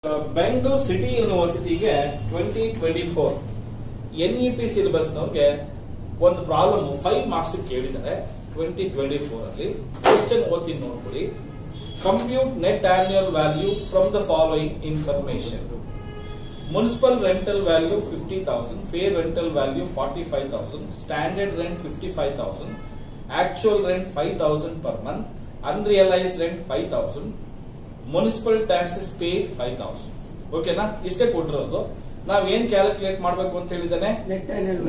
Bengaluru city ಯೂನಿವರ್ಸಿಟಿಗೆ 2024 NEP syllabus ನವರಿಗೆ ಒಂದು problem 5 marks ಕೇಳಿದ್ದಾರೆ 2024 ಅಲ್ಲಿ. ಕ್ವೆಶ್ಚನ್ ಓದ್ತೀನಿ ನೋಡ್ಕೊಳ್ಳಿ. Compute net annual value from the following information. Municipal rental value 50,000, fair rental value 45,000, standard rent 55,000, actual rent 5,000 per month, unrealised rent 5,000, municipal taxes paid 5,000. ಓಕೆನಾ? ಇಷ್ಟೇ ಕೊಟ್ಟಿರೋದು. ನಾವ್ ಏನ್ ಕ್ಯಾಲ್ಕುಲೇಟ್ ಮಾಡಬೇಕು ಅಂತ ಹೇಳಿದಾನೆ,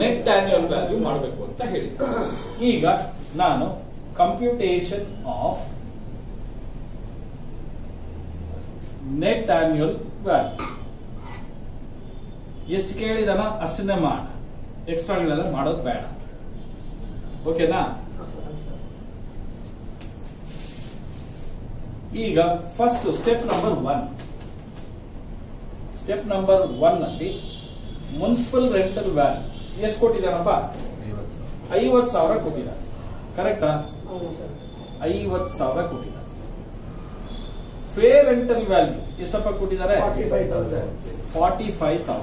ನೆಟ್ ಆನ್ಯುಯಲ್ ವ್ಯಾಲ್ಯೂ ಮಾಡಬೇಕು ಅಂತ ಹೇಳಿದ್ದೆ. ಈಗ ನಾನು computation of net annual value ಎಷ್ಟು ಕೇಳಿದಾನ ಅಷ್ಟನ್ನೇ ಮಾಡ, ಎಕ್ಸ್ಟ್ರಾಗಳೆಲ್ಲ ಮಾಡೋದು ಬೇಡ. ಓಕೆನಾ? ಈಗ first step number 1. Step number 1 ಅಲ್ಲಿ ಮುನ್ಸಿಪಲ್ ರೆಂಟಲ್ ವ್ಯಾಲ್ಯೂ ಎಷ್ಟು ಕೊಟ್ಟಿದ್ದಾನಪ್ಪ? 50,000 ಕೊಟ್ಟಿದ್ದಾರೆ. ಕರೆಕ್ಟಾ? 50,000 ಕೊಟ್ಟಿದ್ದಾರೆ. ಫೇರ್ ರೆಂಟಲ್ ವ್ಯಾಲ್ಯೂ ಎಷ್ಟಪ್ಪ ಕೊಟ್ಟಿದ್ದಾರೆ? 45,000.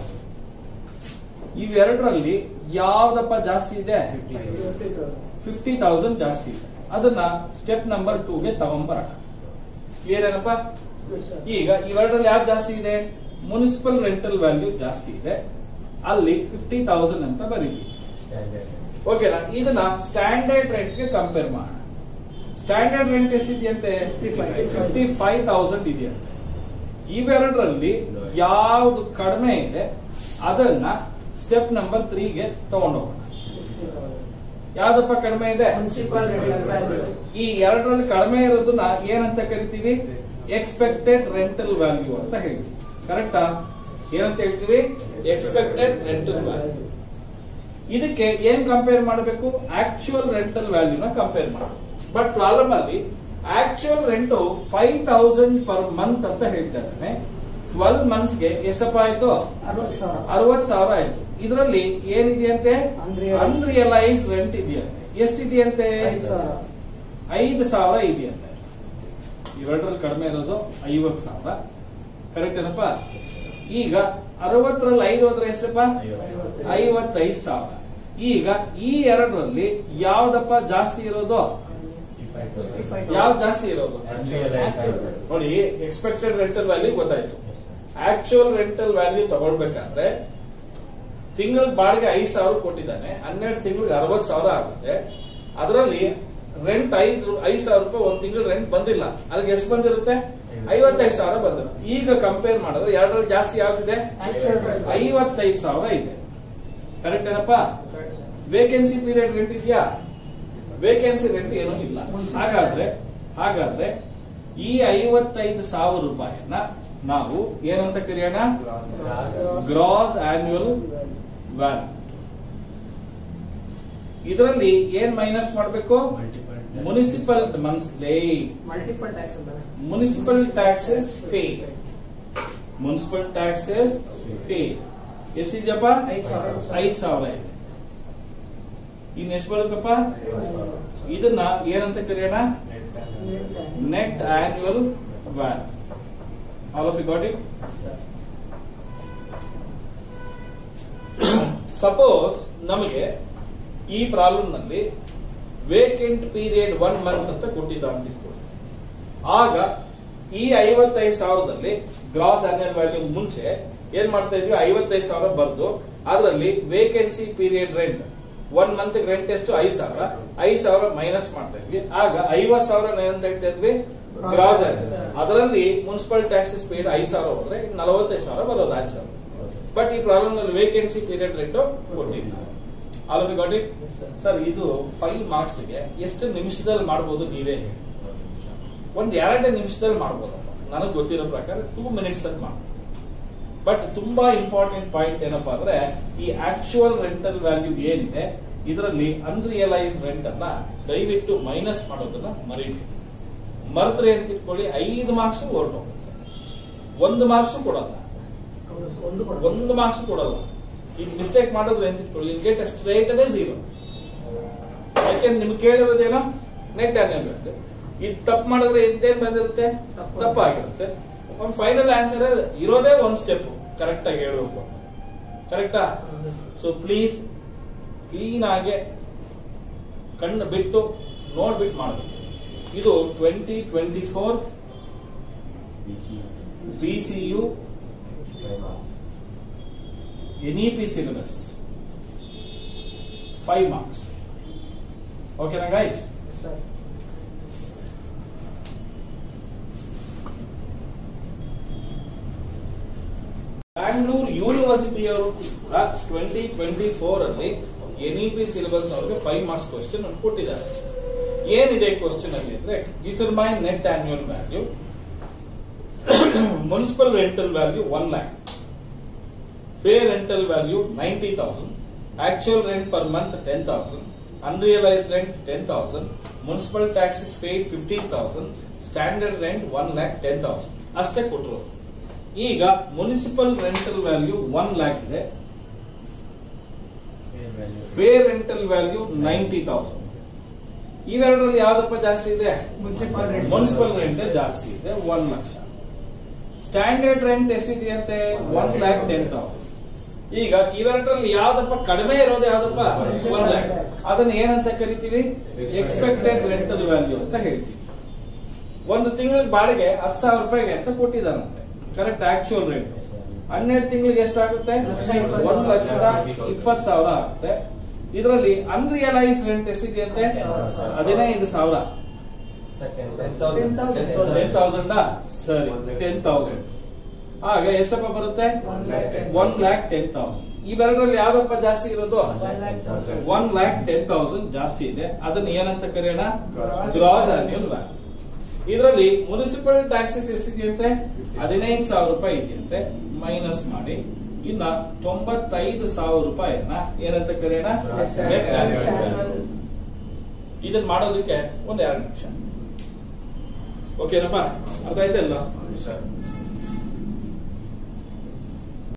ಇವೆರಡರಲ್ಲಿ ಯಾವ್ದಪ್ಪ ಜಾಸ್ತಿ ಇದೆ? 50,000 ಜಾಸ್ತಿ ಇದೆ. ಅದನ್ನ ಸ್ಟೆಪ್ ನಂಬರ್ 2ಗೆ ತಗೊಂಬರೋಣ. ಕ್ಲಿಯರ್ ಏನಪ್ಪ? ಈಗ ಇವೆರಡರಲ್ಲಿ ಯಾವ್ದು ಜಾಸ್ತಿ ಇದೆ? ಮುನ್ಸಿಪಲ್ ರೆಂಟಲ್ ವ್ಯಾಲ್ಯೂ ಜಾಸ್ತಿ ಇದೆ, ಅಲ್ಲಿ 50,000 ಅಂತ ಬರೀತೀವಿ. ಓಕೆನಾ? ಇದನ್ನ ಸ್ಟ್ಯಾಂಡರ್ಡ್ ರೆಂಟ್ ಗೆ ಕಂಪೇರ್ ಮಾಡೋಣ. ಸ್ಟ್ಯಾಂಡರ್ಡ್ ರೆಂಟ್ ಎಷ್ಟಿದೆಯಂತೆ? 55,000 ಇದೆಯಂತೆ. ಇವೆರಡರಲ್ಲಿ ಯಾವ್ದು ಕಡಿಮೆ ಇದೆ ಅದನ್ನ ಸ್ಟೆಪ್ ನಂಬರ್ 3ಗೆ ತಗೊಂಡೋಗೋಣ. ಯಾವ್ದಪ್ಪ ಕಡಿಮೆ ಇದೆ? ಈ ಎರಡರಲ್ಲಿ ಕಡಿಮೆ ಇರೋದನ್ನ ಏನಂತ ಕರಿತೀವಿ? ಎಕ್ಸ್ಪೆಕ್ಟೆಡ್ ರೆಂಟಲ್ ವ್ಯಾಲ್ಯೂ ಅಂತ ಹೇಳ್ತೀವಿ. ಕರೆಕ್ಟಾ? ಏನಂತ ಹೇಳ್ತೀವಿ? Expected rental value. ಇದಕ್ಕೆ ಏನ್ ಕಂಪೇರ್ ಮಾಡಬೇಕು? ಆಕ್ಚುಯಲ್ ರೆಂಟಲ್ ವ್ಯಾಲ್ಯೂನ ಕಂಪೇರ್ ಮಾಡಬೇಕು. ಬಟ್ ಪ್ರಾಬ್ಲಮ್ ಅಲ್ಲಿ ಆಕ್ಚುಯಲ್ ರೆಂಟ್ 5,000 ಪರ್ ಮಂತ್ ಅಂತ ಹೇಳ್ತಾ ಇದ್ದಾನೆ. 12 ಮಂತ್ಸ್ಗೆ ಎಷ್ಟಪ್ಪ ಆಯ್ತು? 60,000 ಆಯ್ತು. ಇದರಲ್ಲಿ ಏನಿದೆಯಂತೆ? ಅನ್ರಿಯಲೈಸ್ ರೆಂಟ್ ಇದೆಯಂತೆ. ಎಷ್ಟಿದೆಯಂತೆ? 5,000 ಇದೆಯಂತೆ. ಇವೆರಡರಲ್ಲಿ ಕಡಿಮೆ ಇರೋದು 50,000. ಕರೆಕ್ಟ್ ಏನಪ್ಪ? ಈಗ 60ರಲ್ಲಿ 5 ಹೋದ್ರೆ ಎಷ್ಟಪ್ಪ? 55,000. ಈಗ ಈ ಎರಡರಲ್ಲಿ ಯಾವ್ದಪ್ಪ ಜಾಸ್ತಿ ಇರೋದು? ಯಾವ್ದು ಜಾಸ್ತಿ ಇರೋದು? ನೋಡಿ, ಎಕ್ಸ್ಪೆಕ್ಟೆಡ್ ರೆಂಟಲ್ ವ್ಯಾಲ್ಯೂ ಗೊತ್ತಾಯ್ತು. ಆಕ್ಚುಯಲ್ ರೆಂಟಲ್ ವ್ಯಾಲ್ಯೂ ತಗೊಳ್ಬೇಕಾದ್ರೆ ತಿಂಗಳ ಬಾಡಿಗೆ 5,000 ಕೊಟ್ಟಿದ್ದಾನೆ. 12 ತಿಂಗಳಿಗೆ 60,000 ಆಗುತ್ತೆ. ಅದರಲ್ಲಿ ರೆಂಟ್ 5,000 ರೂಪಾಯಿ ಒಂದ್ ತಿಂಗಳ ರೆಂಟ್ ಬಂದಿಲ್ಲ. ಅಲ್ಲಿಗೆ ಎಷ್ಟು ಬಂದಿರುತ್ತೆ? 55,000 ಬಂದಿರುತ್ತೆ. ಈಗ ಕಂಪೇರ್ ಮಾಡಿದ್ರೆ ಎರಡರಲ್ಲಿ ಜಾಸ್ತಿ ಯಾವ್ದಿದೆ? 55,000 ಇದೆ. ಕರೆಕ್ಟ್ ಏನಪ್ಪಾ? ವೇಕೆನ್ಸಿ ಪೀರಿಯಡ್ ರೆಂಟ್ ಇದೆಯಾ? ವೇಕೆನ್ಸಿ ರೆಂಟ್ ಏನೂ ಇಲ್ಲ. ಹಾಗಾದ್ರೆ ಈ 55,000 ರೂಪಾಯಿನ ನಾವು ಏನಂತ ಕರೆಯೋಣ? Gross annual value. ಇದರಲ್ಲಿ ಏನ್ ಮೈನಸ್ ಮಾಡಬೇಕು? Municipal taxes paid. Municipal taxes paid ಎಷ್ಟಿದೆಯಪ್ಪ? 5,000 ಇದೆ. ಇನ್ ಎಷ್ಟು ಬರುತ್ತಪ್ಪ? ಇದನ್ನ ಏನಂತ ಕರೆಯೋಣ? Net annual value. All of you got it? Suppose ನಮಗೆ ಈ ಪ್ರಾಬ್ಲಮ್ ನಲ್ಲಿ ವೇಕೆಂಟ್ ಪೀರಿಯಡ್ 1 ಮಂತ್ ಅಂತ ಕೊಟ್ಟಿದ್ದ ಅಂತ ಇಟ್ಕೊಳ್ಳಿ. ಆಗ ಈ 55,000ದಲ್ಲಿ ಗ್ರಾಸ್ ಆನ್ಯುಯಲ್ ವ್ಯಾಲ್ಯೂ ಮುಂಚೆ ಏನ್ ಮಾಡ್ತಾ ಇದ್ವಿ? 55,000 ಬರ್ದು ಅದರಲ್ಲಿ vacancy period rent 1 month rent ಎಷ್ಟು? 5,000 ಮೈನಸ್ ಮಾಡ್ತಾ ಇದ್ವಿ. ಆಗ 50,000 ಏನಂತ ಹೇಳ್ತಾ ಇದ್ವಿ? Gross annual. ಅದರಲ್ಲಿ ಮುನ್ಸಿಪಲ್ ಟ್ಯಾಕ್ಸಸ್ ಪೇಡ್ 5,000 ಹೋದ್ರೆ 45,000 ಬರೋದು 5,000. ಬಟ್ ಈ ಪ್ರಾಬ್ಲಮ್ ನಲ್ಲಿ ವೇಕೆನ್ಸಿ ಪೀರಿಯಡ್ ರೇಟ್ ಕೊಟ್ಟಿಲ್ಲ. All of you got it? Sir, ಇದು 5 ಮಾರ್ಕ್ಸ್ ಗೆ ಎಷ್ಟು ನಿಮಿಷದಲ್ಲಿ ಮಾಡಬಹುದು ನೀವೇ ಹೇಳಿ? ಒಂದ್ 2 ನಿಮಿಷದಲ್ಲಿ ಮಾಡಬಹುದಪ್ಪ. ನನಗೆ ಗೊತ್ತಿರೋ ಪ್ರಕಾರ 2 ಮಿನಿಟ್ಸ್ ಅಲ್ಲಿ ಮಾಡಬಹುದು. ಬಟ್ ತುಂಬಾ ಇಂಪಾರ್ಟೆಂಟ್ ಪಾಯಿಂಟ್ ಏನಪ್ಪಾ ಅಂದ್ರೆ ಈ ಆಕ್ಚುಯಲ್ ರೆಂಟಲ್ ವ್ಯಾಲ್ಯೂ ಏನಿದೆ ಇದರಲ್ಲಿ ಅನ್ರಿಯಲೈಸ್ ರೆಂಟ್ ಅನ್ನ ದಯವಿಟ್ಟು ಮೈನಸ್ ಮಾಡೋದನ್ನ ಮರಿಬೇಡಿ. ಮರ್ತ್ರೆ ಅಂತ ಇಟ್ಕೊಳ್ಳಿ, 5 ಮಾರ್ಕ್ಸ್ ಹೊರಟೋಗುತ್ತೆ. 1 ಮಾರ್ಕ್ಸ್ ಕೊಡಲ್ಲ. 1 ಮಾರ್ಕ್ಸ್ ಕೊಡಲ್ಲ. ಈಗ ಮಿಸ್ಟೇಕ್ ಮಾಡಿದ್ರೆ ಅಂತ ಇಟ್ಕೊಳ್ಳಿ, ಗೆಟ್ ಸ್ಟ್ರೇಟ್ ಅವೇ 0. ಯಾಕೆಂದ್ರೆ ನಿಮ್ಗೆ ಕೇಳಿರೋದೇನೋ ನೆಟ್ ಆನ್ಯುಯಲ್ ವ್ಯಾಲ್ಯೂ. ಇದು ತಪ್ಪು ಮಾಡಿದ್ರೆ ಇಂತೇನ್ ಬಂದಿರುತ್ತೆ? ತಪ್ಪಾಗಿರುತ್ತೆ. ಒಂದು ಫೈನಲ್ ಆನ್ಸರ್ ಇರೋದೇ ಒಂದು ಸ್ಟೆಪ್ ಕರೆಕ್ಟ್ ಆಗಿ ಹೇಳ್ಬೇಕು. ಕರೆಕ್ಟಾ? ಸೊ ಪ್ಲೀಸ್ ಕ್ಲೀನ್ ಆಗಿ ಕಣ್ಣು ಬಿಟ್ಟು ನೋಡ್ಬಿಟ್ಟು ಮಾಡಬೇಕು. ಇದು 2024 BCU NEP ಸಿಲೆಬಸ್ 5 marks. ಓಕೆನಾ ಗೈಸ್? ಬ್ಯಾಂಗ್ಳೂರ್ ಯೂನಿವರ್ಸಿಟಿಯವರು ಕೂಡ 2024 ಅಲ್ಲಿ NEP ಸಿಲೆಬಸ್ ನವರಿಗೆ 5 marks ಕ್ವಶನ್ ಕೊಟ್ಟಿದ್ದಾರೆ. ಏನಿದೆ ಕ್ವಶನ್ ಅಲ್ಲಿ ಅಂದ್ರೆ determine net annual value, municipal rental value 1 lakh, fair rental value 90,000, actual rent per month 10,000, unrealised rent 10,000, municipal taxes paid 15,000, standard rent 1,10,000 ಅಷ್ಟೇ ಕೊಟ್ಟರು. ಈಗ ಮುನ್ಸಿಪಲ್ ರೆಂಟಲ್ ವ್ಯಾಲ್ಯೂ 1 lakh ಇದೆ, fair rental value 90,000. ಇವೆರಡರಲ್ಲಿ ಯಾವ್ದಪ್ಪ ಜಾಸ್ತಿ ಇದೆ? ಮುನ್ಸಿಪಲ್ ರೆಂಟ್ ಜಾಸ್ತಿ ಇದೆ 1 lakh. Standard rent ಎಷ್ಟಿದೆಯಂತೆ? 1,10,000. ಈಗ ಇವೆರಡರಲ್ಲಿ ಯಾವ್ದಪ್ಪ ಕಡಿಮೆ ಇರೋದು? ಯಾವ್ದಪ್ಪ? 1 lakh. ಅದನ್ನ ಏನಂತ ಕರಿತೀವಿ? ಎಕ್ಸ್ಪೆಕ್ಟೆಡ್ ರೆಂಟಲ್ ವ್ಯಾಲ್ಯೂ ಅಂತ ಹೇಳ್ತೀವಿ. ಒಂದು ತಿಂಗಳಿಗೆ ಬಾಡಿಗೆ 10,000 ರೂಪಾಯಿಗೆ ಅಂತ ಕೊಟ್ಟಿದ್ದಾರಂತೆ. ಕರೆಕ್ಟ್? ಆಕ್ಚುಯಲ್ ರೇಟ್ 12 ತಿಂಗಳಿಗೆ ಎಷ್ಟಾಗುತ್ತೆ? 1,20,000 ಆಗುತ್ತೆ. ಇದರಲ್ಲಿ ಅನ್ರಿಯಲೈಸ್ ರೆಂಟ್ ಎಷ್ಟಿದೆಯಂತೆ? 15,000. 10,000 ಸರಿ, 10,000. ಆಗ ಎಷ್ಟಪ್ಪ ಬರುತ್ತೆ? 1,10,000. ಇವೆರಡರಲ್ಲಿ ಯಾವ್ದಪ್ಪ ಜಾಸ್ತಿ ಇರೋದು? 1,10,000 ಜಾಸ್ತಿ ಇದೆ. ಅದನ್ನ ಏನಂತ ಕರೆಯೋಣ? Gross annual value. ಇದರಲ್ಲಿ ಮುನ್ಸಿಪಲ್ ಟ್ಯಾಕ್ಸಸ್ ಎಷ್ಟಿದೆಯಂತೆ? 15,000 ರೂಪಾಯಿ ಇದೆಯಂತೆ. ಮೈನಸ್ ಮಾಡಿ ಇನ್ನ 95,000 ರೂಪಾಯಿಯನ್ನ ಏನಂತ ಕರೆಯೋಣ? Net annual value. ಇದನ್ನ ಮಾಡೋದಕ್ಕೆ 1-2 ನಿಮಿಷ. ಓಕೆನಪ್ಪ? ಅರ್ಥ ಆಯ್ತಲ್ಲ?